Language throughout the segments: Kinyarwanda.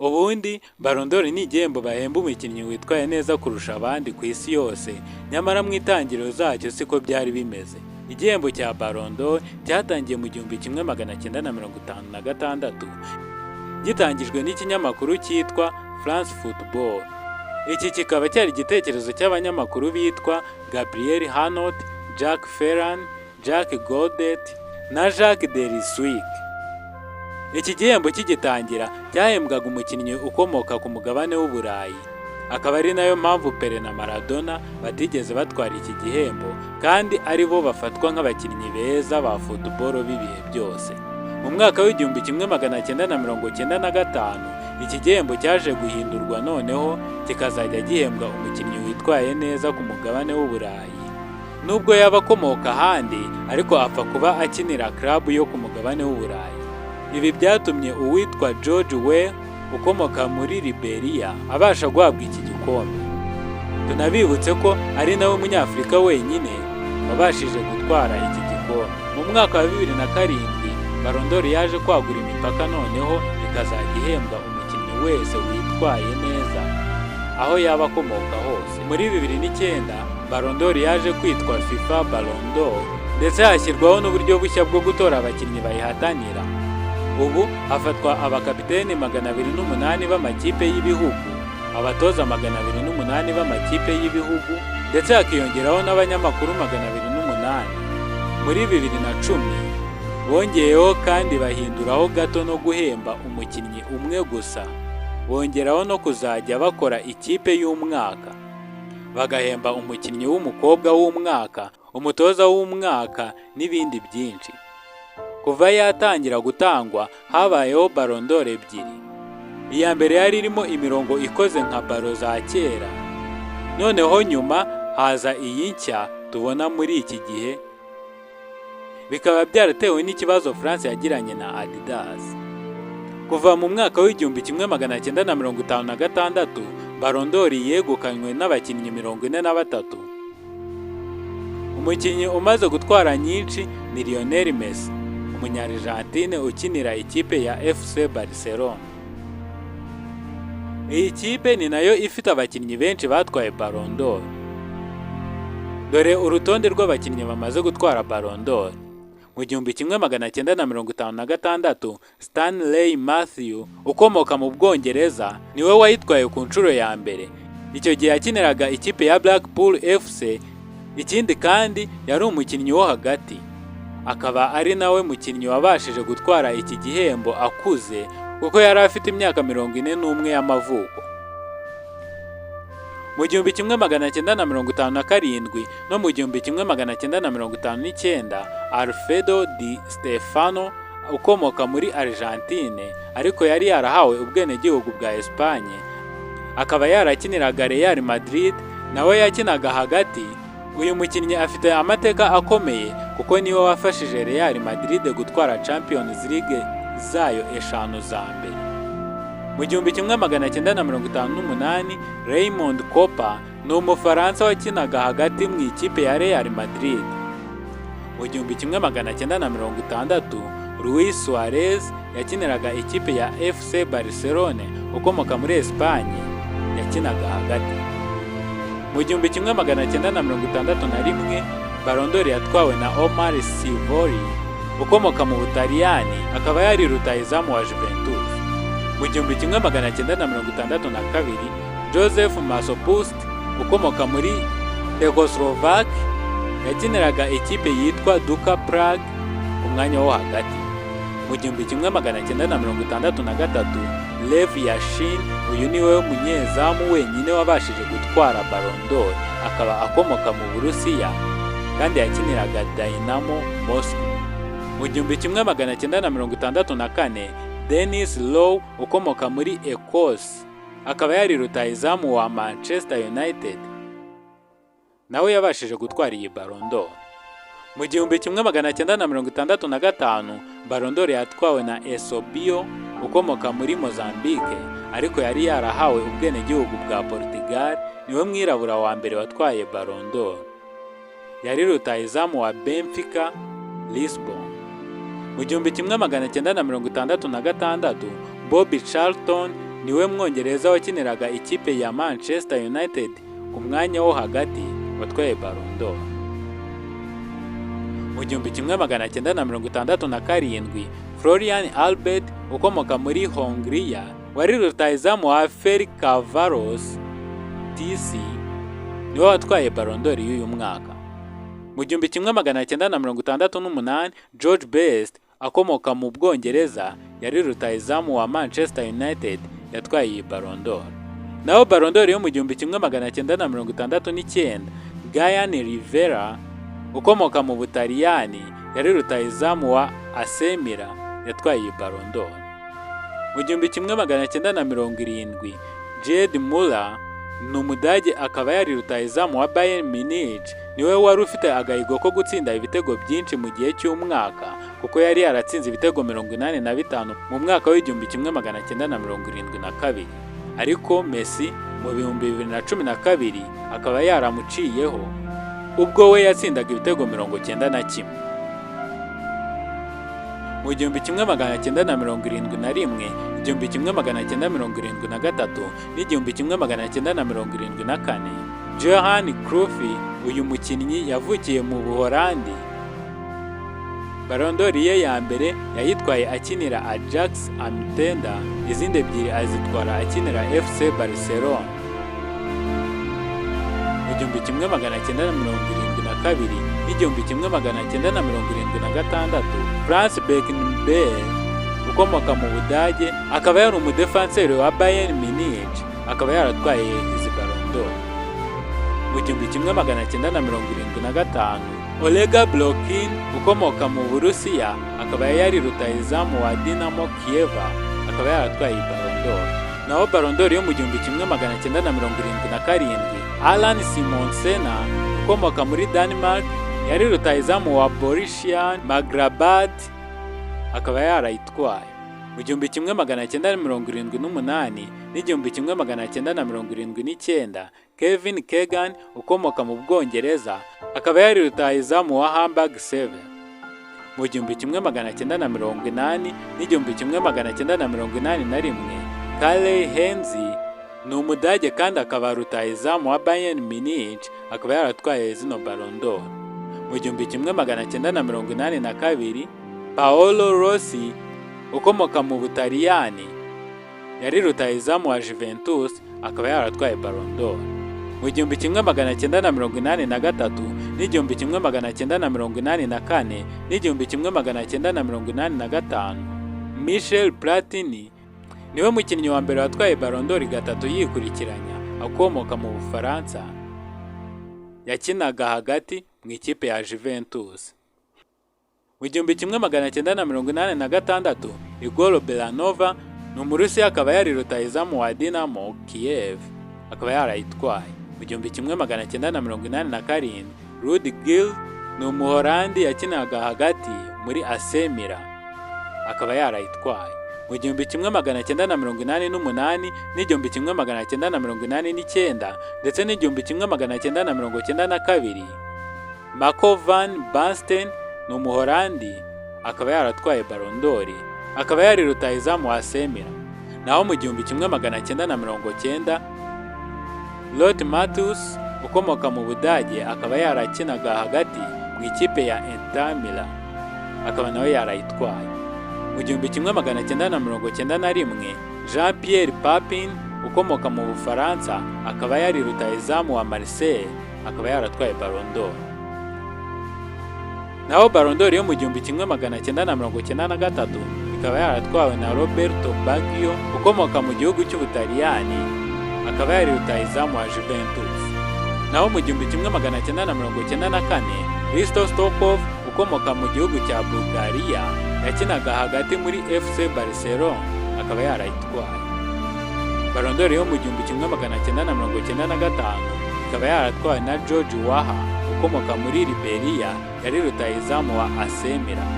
Ubundi Ballon d'Or ni igihembo bahemba umukinnyi witwaye neza kurusha abandi ku isi yose, nyamara mu itangiriro zacyo siko byari bimeze. Igihembo cya Ballon d'Or cyatangiye mu 1956 gitangijwe n'ikinyamakuru cyitwa France Football. Iki kikaba cyari igitekerezo cy'abanyamakuru bitwa Gabriel Hanot, Jacques Ferrand, Jacques Godet na Jacques Deliswick. Iki gihembo kigitangira cyahembwaga umukinnyi ukomoka ku mugabane w'Uburayi. Akaba ari nayo mpamvu Pele na Maradona batigeze batwara iki gihembo, kandi ari bo bafatwa nk'abakinnyi beza ba football b'ibihe byose. Mu mwaka w'1995 iki gihembo cyaje guhindurwa, noneho kikazajya gihembwa umukinnyi witwaye neza ku mugabane w'Uburayi. Nubwo yaba akomoka ahandi, ariko apfa kuba akinira club yo ku mugabane w'Uburayi. Ibi byatumye uwitwa George Weah ukomoka muri Liberia abasha guhabwa iki gikombe. Tunabibutse ko ari nawe munyafrika wenyine wabashije gutwara iki gikombe. Mu mwaka wa 2007 Ballon d'Or yaje kwagura imipaka, noneho ikazajya ihembwa umukinnyi wese witwaye neza aho yaba akomoka hose. Muri 2009 Ballon d'Or yaje kwitwa FIFA Ballon d'Or, ndetse hashyirwaho n'uburyo bushya bwo gutora abakinnyi bayihatanira. Ubu hafatwa abakapiteni 208 b'amakipe y'ibihugu, abatoza 208 b'amakipe y'ibihugu, ndetse hakiyongeraho n'abanyamakuru 208. Muri 2010 bongeyeho kandi bahinduraho gato no guhemba umukinnyi umwe gusa, bongeraho no kuzajya bakora ikipe y'umwaka, bagahemba umukinnyi w'umukobwa w'umwaka, umutoza w'umwaka n'ibindi byinshi. Kuva yatangira gutangwa habayeho Ballon d'Or ebyiri. Iya mbere yari irimo imirongo ikoze nka baro za kera, noneho nyuma haza iyi nshya tubona muri iki gihe. Bikaba byaratewe n'ikibazo France yagiranye na Adidas. Kuva mu mwaka w'1956 Ballon d'Or yegukanywe n'abakinnyi 43. Umukinnyi umaze gutwara nyinshi ni Lionel Messi, umunya-Argentine ukinira ikipe ya FC Barcelona. Iyi kipe ni nayo ifite abakinnyi benshi batwaye Ballon d'Or. Dore urutonde rw'abakinnyi bamaze gutwara Ballon d'Or. Mu 1956 Stanley Matthew ukomoka mu Bwongereza niwe wayitwaye ku nshuro ya mbere. Icyo gihe yakiniraga ikipe ya Blackpool FC. Ikindi kandi yari umukinnyi wo hagati. Akaba ari nawe mukinnyi wabashije gutwara iki gihembo akuze, kuko yari afite imyaka 41 y'amavuko. Mu 1957 no mu 1959 Alfredo Di Stefano ukomoka muri Argentine, ariko yari yarahawe ubwenegihugu bwa Espagne, akaba yarakiniraga Real Madrid, nawe yakinaga hagati. Uyu mukinnyi afite amateka akomeye, kuko niwe wafashije Real Madrid gutwara Champions League zayo 5 za mbere. Mu 1958 Raymond Kopa ni umufaransa wakinaga hagati mu ikipe ya Real Madrid. Mu 1960 Luis Suarez yakiniraga ikipe ya FC Barcelona ukomoka muri Espagne, yakinaga hagati. Mu 1961 Ballon d'Or yatwawe na Omar Sivori ukomoka mu Butaliyani, akaba yari rutahizamu wa Juventus. Mu 1962 Joseph Masopust ukomoka muri Czechoslovak yakiniraga ikipe yitwa Duka Prague ku mwanya wo hagati. Mu 1963 Lev Yashin, uyu niwe munyezamu wenyine wabashije gutwara Ballon d'Or, akaba akomoka mu Burusiya kandi yakiniraga Dynamo Moscow. Mu 1964 Denis Lowe ukomoka muri Ecosse, akaba yari rutahizamu wa Manchester United, nawe yabashije gutwara iyi Ballon d'Or. Mu 1965 Ballon d'Or yatwawe na Eusebio ukomoka muri Mozambique, ariko yari yarahawe ubwenegihugu bwa Portugal. Niwe mwirabura wa mbere watwaye Ballon d'Or. Yari rutahizamu wa Benfica Lisbon. Mu 1966 Bobby Charlton niwe Mwongereza wakiniraga ikipe ya Manchester United ku mwanya wo hagati watwaye Ballon d'Or. Mu 1967 Florian Albert ukomoka muri Hongria wari rutahizamu wa Ferencváros TC niwe watwaye Ballon d'Or y'uyu mwaka. Mu 1968 George Best akomoka mu Bwongereza yari rutahizamu wa Manchester United yatwaye iyi Ballon d'Or. Naho Ballon d'Or yo mu 1969 Gaian Rivera ukomoka mu Butaliyani yari rutahizamu wa AC Milan yatwaye iyi Ballon d'Or. Mu 1970 Gerd Müller n'Umudage akaba yari rutahizamu wa Bayern Munich niwe wari ufite agahigo ko gutsinda ibitego byinshi mu gihe cy'umwaka kuko yari yaratsinze ibitego 85 mu mwaka w'1972, ariko Messi mu 2012 akaba yaramuciyeho ubwo we yatsindaga ibitego 91. Mu 1971, 1973 n'1974 Johan Cruyff uyu mukinnyi yavukiye mu Buholandi. Ballon d'Or ye ya mbere yayitwaye akinira Ajax Amsterdam, izindi ebyiri azitwara akinira FC Barcelona. Mu 1972 n'1976 Franz Beckenbauer ukomoka mu Budage akaba yari umudefanseri wa Bayern Munich akaba yaratwaye izi Ballon d'Or. Mu 1975 Oleg Blokin ukomoka mu Burusiya akaba yari rutahizamu wa Dynamo Kiev akaba yaratwaye Ballon d'Or. Naho Ballon d'Or yo mu 1977 Alan Simonsen ukomoka muri Denmark yari rutahizamu wa Borussia Mönchengladbach akaba yarayitwaye. Mu 1978 n'1979 Kevin Keegan ukomoka mu Bwongereza akaba yari rutahizamu wa Hamburg 7. Mu 1980 n'1981 Karl-Heinz n'Umudage kandi akaba rutahizamu wa Bayern Munich akaba yaratwaye zino Ballon d'Or. Mu 1982 Paolo Rossi ukomoka mu Butaliyani yari rutahizamu wa Juventus akaba yaratwaye Ballon d'Or. Mu 1983 n'1984 n'1985 Michel Platini niwe mukinnyi wa mbere watwaye Ballon d'Or gatatu yikurikiranya akomoka mu Bufaransa, yakinaga hagati mu ikipe ya Juventus. Mu 1986 Igor Belanova n'Umurusiya akaba yari rutahizamu wa Dynamo Kiev akaba yarayitwaye. Mu 1987 Rudi Gil n'Umuholandi yakinaga hagati muri AC Milan akaba yarayitwaye. Mu 1988 n'1989 ndetse n'1992 Marco van Basten n'Umuholandi akaba yaratwaye Ballon d'Or akaba yari rutahizamu wa AC Milan. Naho mu 1990 Lothar Matthäus ukomoka mu Budage akaba yarakinaga hagati mu ikipe ya Inter Milan akaba nawe yarayitwaye. Mu 1991 Jean-Pierre Papin ukomoka mu Bufaransa akaba yari rutahizamu wa Marseille akaba yaratwaye Ballon d'Or. Naho Ballon d'Or yo mu 1993 ikaba yaratwawe na Roberto Baggio ukomoka mu gihugu cy'Ubutaliyani akaba yari rutahizamu wa Juventus. Naho mu 1994 Hristo Stoichkov ukomoka mu gihugu cya Bulgaria yakinaga hagati muri FC Barcelona akaba yarayitwaye. Ballon d'Or yo mu 1995 ikaba yaratwawe na George Weah ukomoka muri Liberia yari rutahizamu wa AC Milan.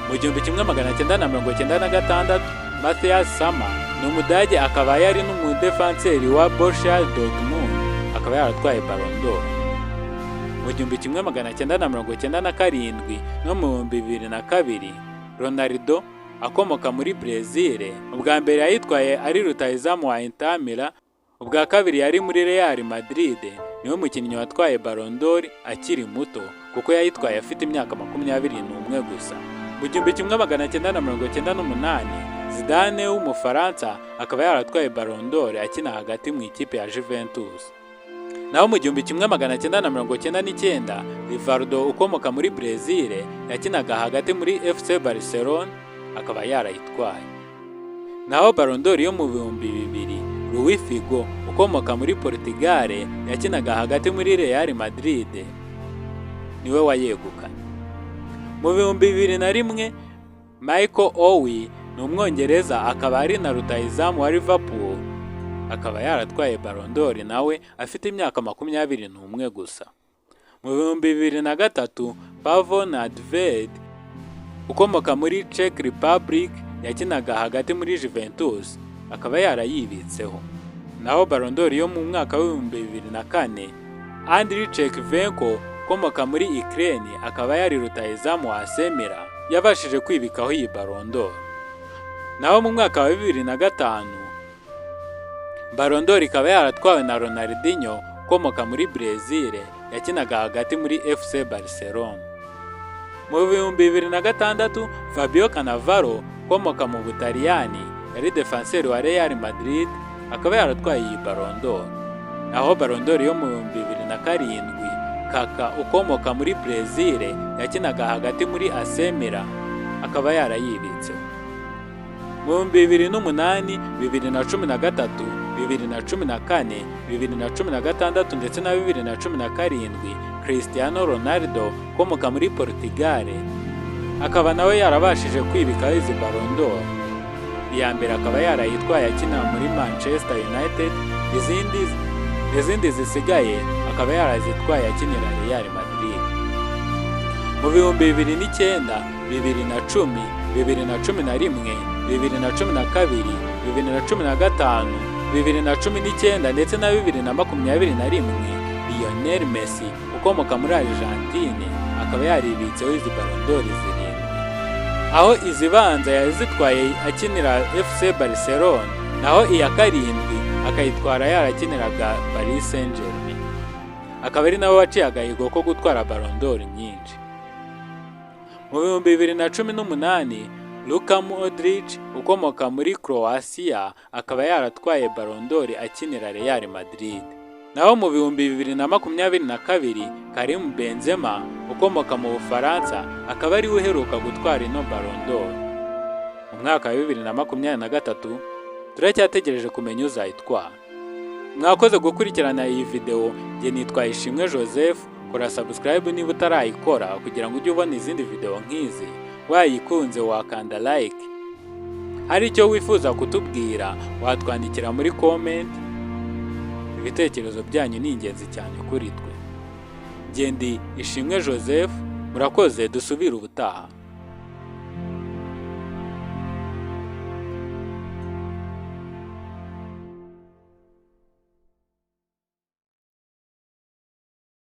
Mu 1996 Matthias Sammer n'Umudage akaba yari n'umudefanseri wa Borussia Dortmund akaba yaratwaye Ballon d'Or. Mu 1997 no mu 2002 Ronaldo akomoka muri Brezil. Ubwa mbere yayitwaye ari rutahizamu wa Inter Milan, ubwa kabiri yari muri Real Madrid. Niwe mukinnyi watwaye Ballon d'Or akiri muto kuko yayitwaye afite imyaka 21 gusa. Mu 1998 Zidane w'Umufaransa akaba yaratwaye Ballon d'Or akina hagati mu ikipe ya Juventus. Naho mu 1999 Rivaldo ukomoka muri Brezil yakinaga hagati muri FC Barcelona akaba yarayitwaye. Naho Ballon d'Or yo mu 2000 Luis Figo ukomoka muri Portugal yakinaga hagati muri Real Madrid niwe wayegukanye. Mu 2001 Michael Owen ni Umwongereza akaba ari na rutahizamu wa Liverpool akaba yaratwaye Ballon d'Or nawe afite imyaka 21 gusa. Mu 2003 Pavel Nedved ukomoka muri Czech Republic yakinaga hagati muri Juventus akaba yarayibitseho. Naho Ballon d'Or yo mu mwaka wa 2004 Andriy Shevchenko ukomoka muri Ukraine akaba yari rutahizamu wa AC Milan yabashije kwibikaho iyi Ballon d'Or. Naho mu mwaka wa 2005 Ballon d'Or ikaba yaratwawe na Ronaldinho ukomoka muri Brezil yakinaga hagati muri FC Barcelona. Mu 2006 Fabio Cannavaro ukomoka mu Butaliyani yari defenseur wa Real Madrid akaba yaratwaye iyi Ballon d'Or. Naho Ballon d'Or yo mu 2007 Kaka ukomoka muri Brezil yakinaga hagati muri AC Milan akaba yarayibitseho. Mu 2008, 2013, 2014, 2016 ndetse na 2017 Cristiano Ronaldo ukomoka muri Portugal akaba nawe yarabashije kwibikaho izi Ballon d'Or. Iya mbere akaba yarayitwaye akina muri Manchester United, izindi zisigaye akaba yarazitwaye akinira Real Madrid. Mu 2009, 2010, 2011, 2012, 2015, 2019 ndetse na 2021 Lionel Messi ukomoka muri Argentine akaba yaribitseho izi Ballon d'Or zirindwi, aho izibanza yazitwaye akinira FC Barcelona, naho iya karindwi akayitwara yarakiniraga Paris Saint-Germain. Akaba ari nawe waciye agahigo ko gutwara Ballon d'Or nyinshi. Mu 2018 Luka Modric ukomoka muri Croatia akaba yaratwaye Ballon d'Or akinira Real Madrid. Naho mu 2022 Karim Benzema ukomoka mu Bufaransa akaba ari uheruka gutwara ino Ballon d'Or. Mu mwaka wa 2023 turacyategereje kumenya uzayitwara. Mwakoze gukurikirana iyi video, nge nitwa Ishimwe Joseph. Kora subscribe niba utarayikora kugira ngo ujye ubona izindi video nk'izi. Wayikunze wakanda like. Hari icyo wifuza kutubwira watwandikira muri comment. Ibitekerezo byanyu ni ingenzi cyane kuri twe. Nge ndi Ishimwe Joseph, murakoze, dusubire ubutaha.